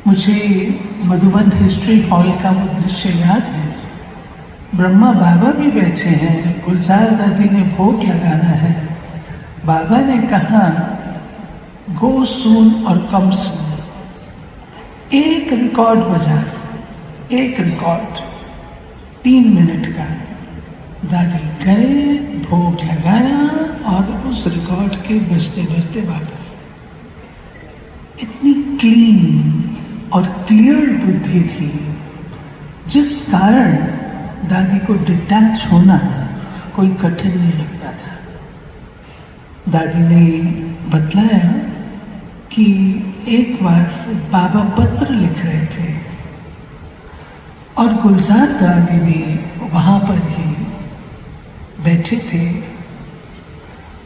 मुझे Madhuban history hall का वो दृश्य याद है। ब्रह्मा बाबा भी बैठे हैं, गुलजार दादी ने भोग लगाना है। बाबा ने कहा गो सून और कम सून। एक रिकॉर्ड बजा, एक रिकॉर्ड 3 मिनट का। दादी गए, भोग लगाया और उस रिकॉर्ड के बजते बजते वापस। इतनी क्लीन और क्लियर बुद्धि थी, जिस कारण दादी को डिटैच होना कोई कठिन नहीं लगता था। दादी ने बतलाया कि एक बार बाबा पत्र लिख रहे थे और गुलजार दादी भी वहाँ पर ही बैठे थे।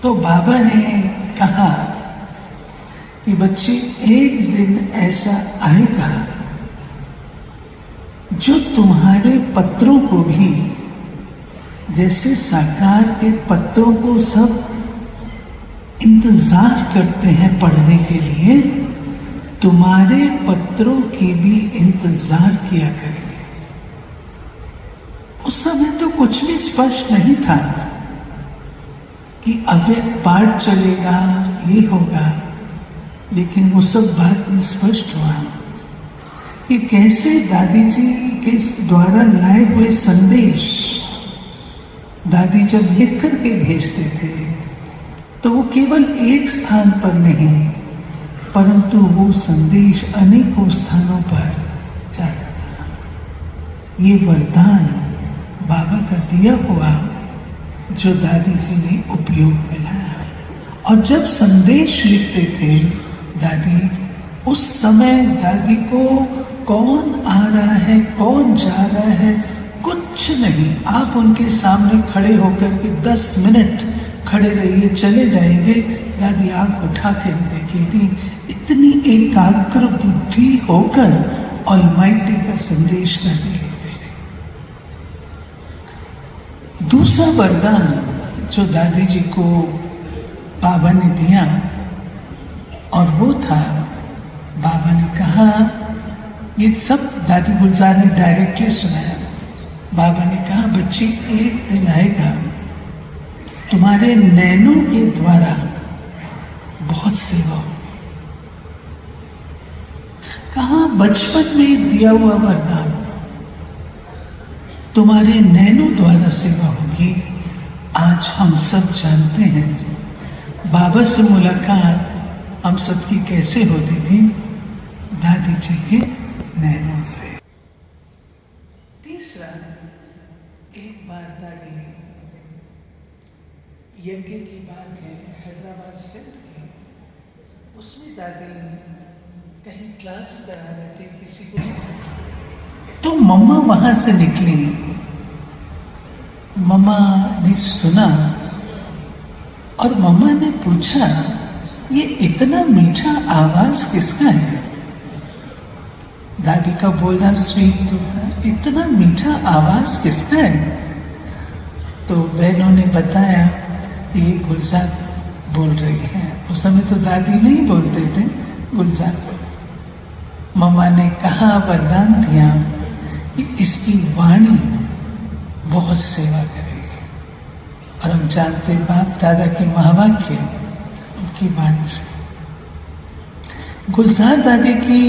तो बाबा ने कहा कि बच्ची, एक दिन ऐसा आएगा जो तुम्हारे पत्रों को भी, जैसे साकार के पत्रों को सब इंतजार करते हैं पढ़ने के लिए, तुम्हारे पत्रों की भी इंतजार किया करेंगे। उस समय तो कुछ भी स्पष्ट नहीं था कि अव्यक्त पाठ चलेगा, ये होगा, लेकिन वो सब बात में स्पष्ट हुआ कि कैसे दादी जी के द्वारा लाए हुए संदेश दादी जब लिख करके भेजते थे तो वो केवल एक स्थान पर नहीं, परंतु वो संदेश अनेकों स्थानों पर जाता था। ये वरदान बाबा का दिया हुआ जो दादी जी ने उपयोग में लाया। और जब संदेश लिखते थे दादी, उस समय दादी को कौन आ रहा है, कौन जा रहा है, कुछ नहीं। आप उनके सामने खड़े होकर के 10 मिनट खड़े रहिए, चले जाएंगे, दादी आंख उठा के नहीं देखेगी। इतनी एकाग्र बुद्धि होकर ऑलमाइटी का संदेश दादी लिखते रहे। दूसरा वरदान जो दादी जी को बाबा ने दिया, और वो था, बाबा ने कहा, ये सब दादी गुलजार ने डायरेक्टली सुनाया। बाबा ने कहा बच्ची, एक दिन आएगा तुम्हारे नैनों के द्वारा बहुत सेवा होगी। कहा बचपन में दिया हुआ वरदान, तुम्हारे नैनों द्वारा सेवा होगी। आज हम सब जानते हैं बाबा से मुलाकात हम सबकी कैसे होती थी, दादी जी के नैनों से। तीसरा, एक बार दादी, यज्ञ की बात है, हैदराबाद सिंध की, उसमें दादी कहीं क्लास करा रहे थे किसी को, तो मम्मा वहां से निकली। मम्मा ने सुना और मम्मा ने पूछा, ये इतना मीठा आवाज किसका है? दादी का बोलना स्वीट तो था, इतना मीठा आवाज किसका है? तो बहनों ने बताया ये गुलजार बोल रही है। उस समय तो दादी नहीं बोलते थे, गुलजार बोल। मम्मा ने कहा, वरदान दिया कि इसकी वाणी बहुत सेवा करेगी। और हम जानते बाप दादा के महावाक्य उनकी वाणी से। गुलजार दादी की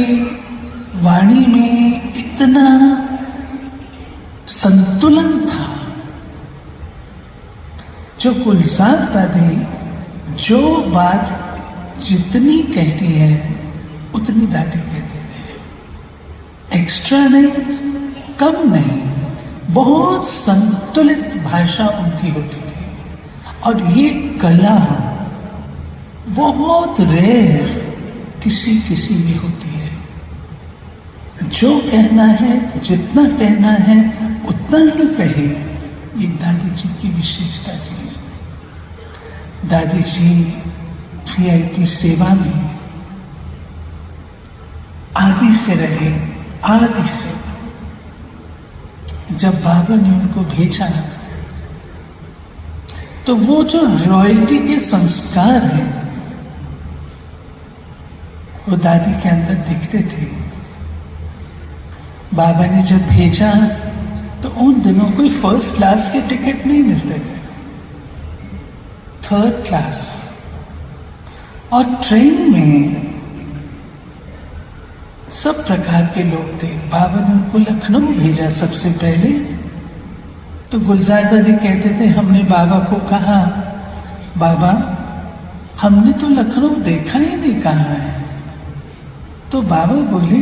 वाणी में इतना संतुलन था, जो गुलजार दादी जो बात जितनी कहती है उतनी दादी कहते थे। एक्स्ट्रा नहीं, कम नहीं, बहुत संतुलित भाषा उनकी होती थी। और ये कला बहुत रेयर किसी किसी में होती है। जो कहना है, जितना कहना है उतना ही कहे, ये दादी जी की विशेषता थी। दादी जी VIP सेवा में आदि से रहे, आदि से। जब बाबा ने उनको भेजा तो वो जो रॉयल्टी के संस्कार हैं वो दादी के अंदर दिखते थे। बाबा ने जब भेजा तो उन दिनों कोई फर्स्ट क्लास के टिकट नहीं मिलते थे, थर्ड क्लास। और ट्रेन में सब प्रकार के लोग थे। बाबा ने उनको लखनऊ भेजा सबसे पहले। तो गुलजार दादी कहते थे, हमने बाबा को कहा, बाबा हमने तो लखनऊ देखा ही नहीं कहाँ है। तो बाबा बोले,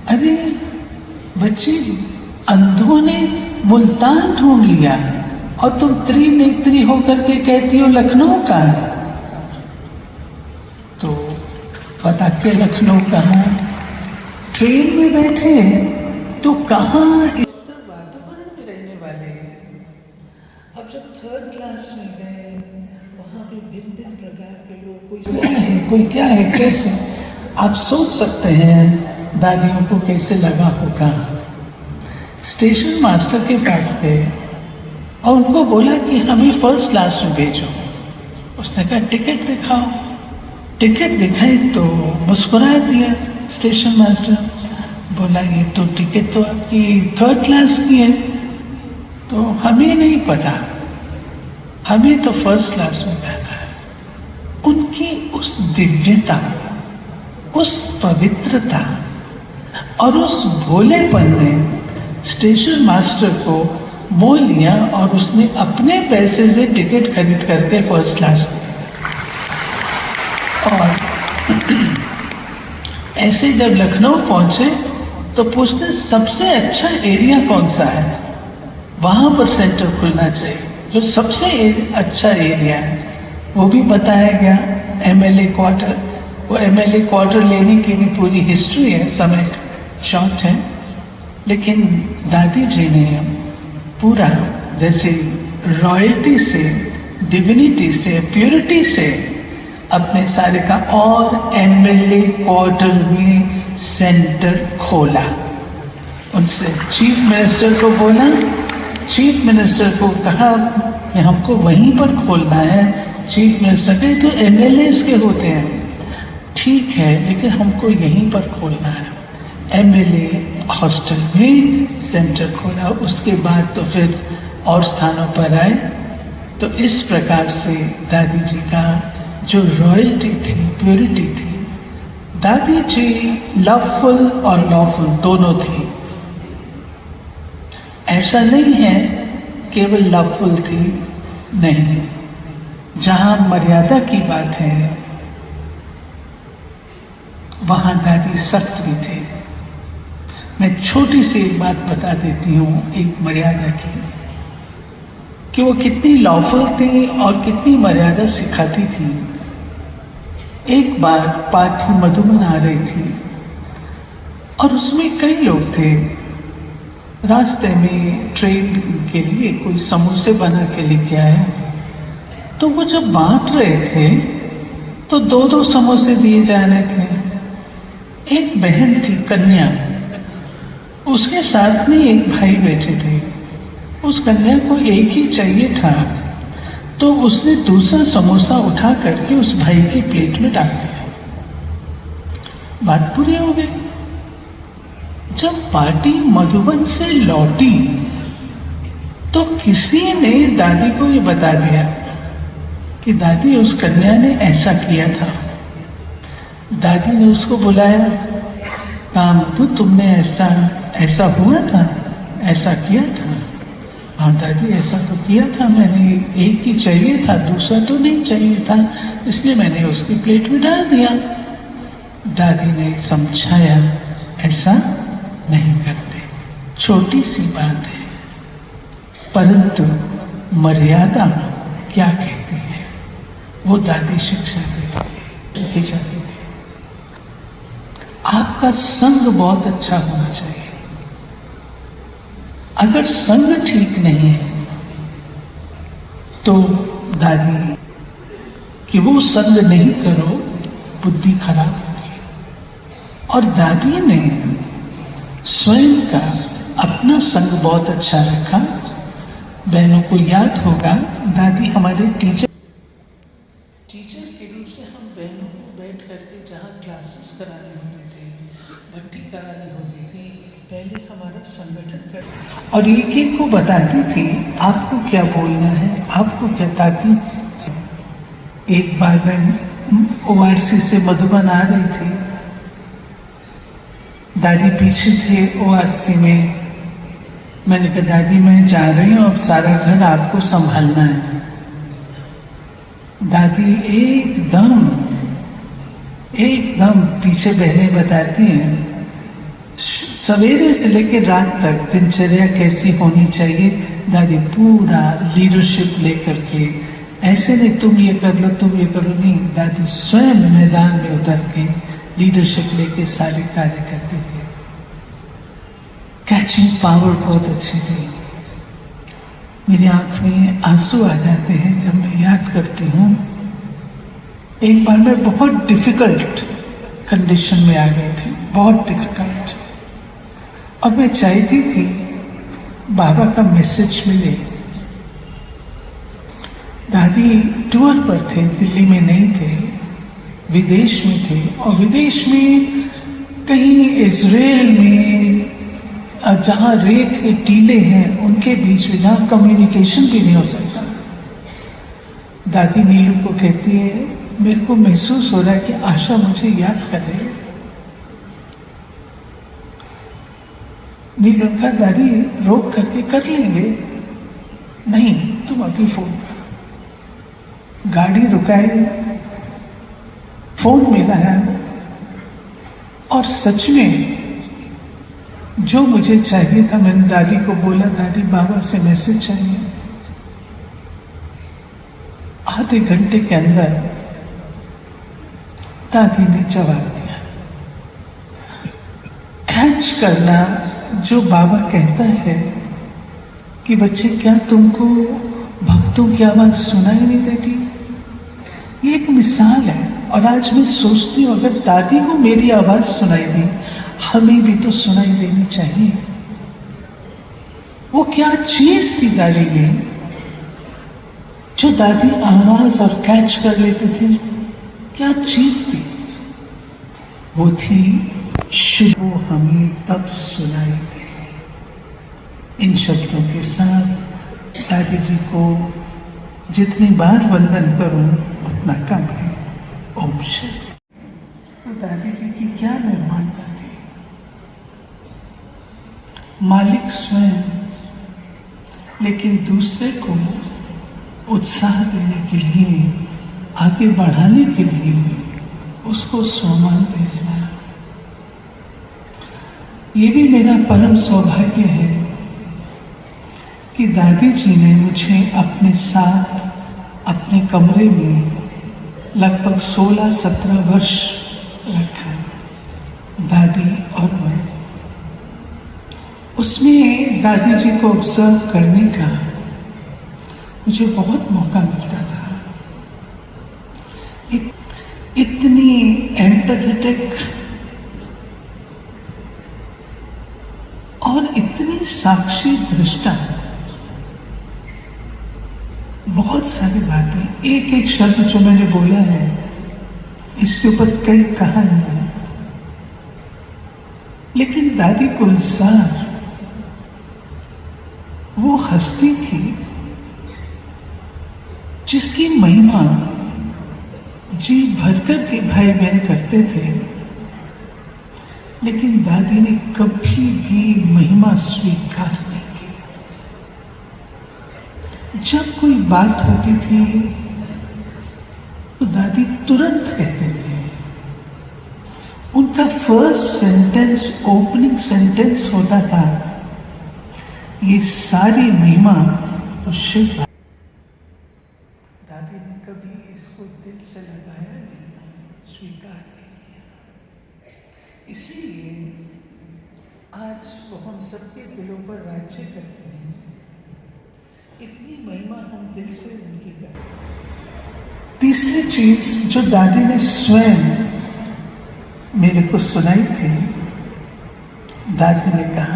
अरे बच्चे, अंधों ने मुल्तान ढूंढ लिया और तुम त्रिनेत्री होकर के कहती हो लखनऊ कहाँ है। तो बता के लखनऊ कहाँ, ट्रेन में बैठे तो कहाँ इतना वातावरण में रहने वाले। अब जब थर्ड क्लास में गए, वहाँ पे भिन्न भिन्न प्रकार के लोग, कोई क्या है, कोई क्या है, कैसे, आप सोच सकते हैं दादियों को कैसे लगा होगा। स्टेशन मास्टर के पास गए और उनको बोला कि हमें फर्स्ट क्लास में भेजो। उसने कहा टिकट दिखाओ। टिकट दिखाई तो मुस्कुरा दिया स्टेशन मास्टर। बोला ये तो टिकट तो आपकी थर्ड क्लास की है। तो हमें नहीं पता, हमें तो फर्स्ट क्लास में जाना है। उनकी उस दिव्यता, उस पवित्रता और उस भोलेपन ने स्टेशन मास्टर को मोह लिया और उसने अपने पैसे से टिकट खरीद करके फर्स्ट क्लास में। और ऐसे जब लखनऊ पहुंचे तो पूछते सबसे अच्छा एरिया कौन सा है, वहाँ पर सेंटर खुलना चाहिए, जो सबसे अच्छा एरिया है वो भी बताया गया। एमएलए क्वार्टर, वो एमएलए क्वार्टर लेने की भी पूरी हिस्ट्री है, समय शॉर्ट है। लेकिन दादी जी ने पूरा जैसे रॉयल्टी से, डिविनिटी से, प्योरिटी से अपने सारे का, और एमएलए क्वार्टर में सेंटर खोला। उनसे चीफ मिनिस्टर को बोला, चीफ मिनिस्टर को कहा कि हमको वहीं पर खोलना है। चीफ मिनिस्टर कहे तो एमएलएस के होते हैं, ठीक है लेकिन हमको यहीं पर खोलना है। एमएलए हॉस्टल में सेंटर खोला। उसके बाद तो फिर और स्थानों पर आए। तो इस प्रकार से दादी जी का जो रॉयल्टी थी, प्योरिटी थी, दादी जी लवफुल और लॉफुल दोनों थी। ऐसा नहीं है केवल लवफुल थी, नहीं, जहाँ मर्यादा की बात है वहाँ दादी सख्त भी थे। मैं छोटी सी एक बात बता देती हूँ एक मर्यादा की, कि वो कितनी लॉफुल थी और कितनी मर्यादा सिखाती थी। एक बार पार्टी मधुबन आ रही थी और उसमें कई लोग थे। रास्ते में ट्रेन के लिए कोई समोसे बना के लेके आया। तो वो जब बांट रहे थे तो दो दो समोसे दिए जा रहे थे। एक बहन थी, कन्या, उसके साथ में एक भाई बैठे थे। उस कन्या को एक ही चाहिए था, तो उसने दूसरा समोसा उठा करके उस भाई की प्लेट में डाल दिया। बात पूरी हो गई। जब पार्टी मधुबन से लौटी तो किसी ने दादी को ये बता दिया कि दादी उस कन्या ने ऐसा किया था। दादी ने उसको बुलाया, कहा मधु तुमने ऐसा हुआ था, ऐसा किया था। हाँ दादी ऐसा तो किया था, मैंने एक ही चाहिए था, दूसरा तो नहीं चाहिए था, इसलिए मैंने उसकी प्लेट में डाल दिया। दादी ने समझाया ऐसा नहीं करते, छोटी सी बात है, परंतु मर्यादा क्या कहती है वो दादी शिक्षा देती थी। आपका संग बहुत अच्छा होना चाहिए। अगर संग ठीक नहीं है तो दादी कि वो संग नहीं करो, बुद्धि खराब होगी। और दादी ने स्वयं का अपना संग बहुत अच्छा रखा। बहनों को याद होगा, दादी हमारे टीचर के रूप से हम बहनों को बैठ करके जहाँ क्लासेस कराने होते थे भट्टी करानी होती थी, पहले हमारा संगठन करती और एक एक को बताती थी आपको क्या बोलना है, आपको क्या, ताकि एक बार मैं ORC से मधुबन आ रही थी, दादी पीछे थे ORC में। मैंने कहा दादी मैं जा रही हूँ, अब सारा घर आपको संभालना है। दादी एकदम पीछे बहने बताती हैं सवेरे से लेकर रात तक दिनचर्या कैसी होनी चाहिए। दादी पूरा लीडरशिप लेकर के, ऐसे नहीं तुम ये कर लो तुम ये कर लो, नहीं, दादी स्वयं मैदान में उतर के लीडरशिप लेके सारे कार्य करते थे। कैचिंग पावर बहुत अच्छी थी। मेरी आंख में आंसू आ जाते हैं जब मैं याद करती हूँ। एक बार मैं बहुत डिफिकल्ट कंडीशन में आ गई थी, बहुत डिफिकल्ट, और मैं चाहती थी बाबा का मैसेज मिले। दादी टूर पर थे, दिल्ली में नहीं थे, विदेश में थे, और विदेश में कहीं इजराइल में जहाँ रेत के टीले हैं उनके बीच में, जहाँ कम्युनिकेशन भी नहीं हो सकता। दादी नीलू को कहती है मेरे को महसूस हो रहा है कि आशा मुझे याद कर रही है। नीलू का दादी रोक करके कर लेंगे, नहीं तुम अभी फोन करो। गाड़ी रुकाई, फोन मिला है, और सच में जो मुझे चाहिए था मैंने दादी को बोला दादी बाबा से मैसेज चाहिए। आधे घंटे के अंदर दादी ने जवाब दिया। कैच करना, जो बाबा कहता है कि बच्चे क्या तुमको भक्तों की आवाज सुनाई नहीं देती, ये एक मिसाल है। और आज मैं सोचती हूँ अगर दादी को मेरी आवाज सुनाई दी, हमें भी तो सुनाई देनी चाहिए। वो क्या चीज थी दादी में, जो दादी आवाज और कैच कर लेते थे, क्या चीज थी? वो थी शुभ हमें तब सुनाई दे। इन शब्दों के साथ दादी जी को जितनी बार वंदन करूं उतना कम है। ओम शांति। दादी जी की क्या निर्माणता थी। मालिक स्वयं, लेकिन दूसरे को उत्साह देने के लिए, आगे बढ़ाने के लिए उसको सम्मान दे देना। ये भी मेरा परम सौभाग्य है कि दादी जी ने मुझे अपने साथ अपने कमरे में लगभग 16-17 वर्ष रखा, दादी और मैं। उसमें दादी जी को ऑब्जर्व करने का मुझे बहुत मौका मिलता था। इतनी एम्पैथेटिक और इतनी साक्षी दृष्टा, बहुत सारी बातें, एक एक शब्द जो मैंने बोला है इसके ऊपर कई कहानियां हैं। लेकिन दादी गुलजार वो हस्ती थी जिसकी महिमा जी भरकर के भाई बहन करते थे, लेकिन दादी ने कभी भी महिमा स्वीकार नहीं की। जब कोई बात होती थी तो दादी तुरंत कहते थे। उनका फर्स्ट सेंटेंस, ओपनिंग सेंटेंस होता था, ये सारी महिमा तो शिव। दादी ने कभी इसको दिल से लगाया नहीं, स्वीकार नहीं किया। इसीलिए आज वो हम सबके दिलों पर राज्य करते हैं। इतनी महिमा हम दिल से उनकी करते हैं। तीसरी चीज जो दादी ने स्वयं मेरे को सुनाई थी, दादी ने कहा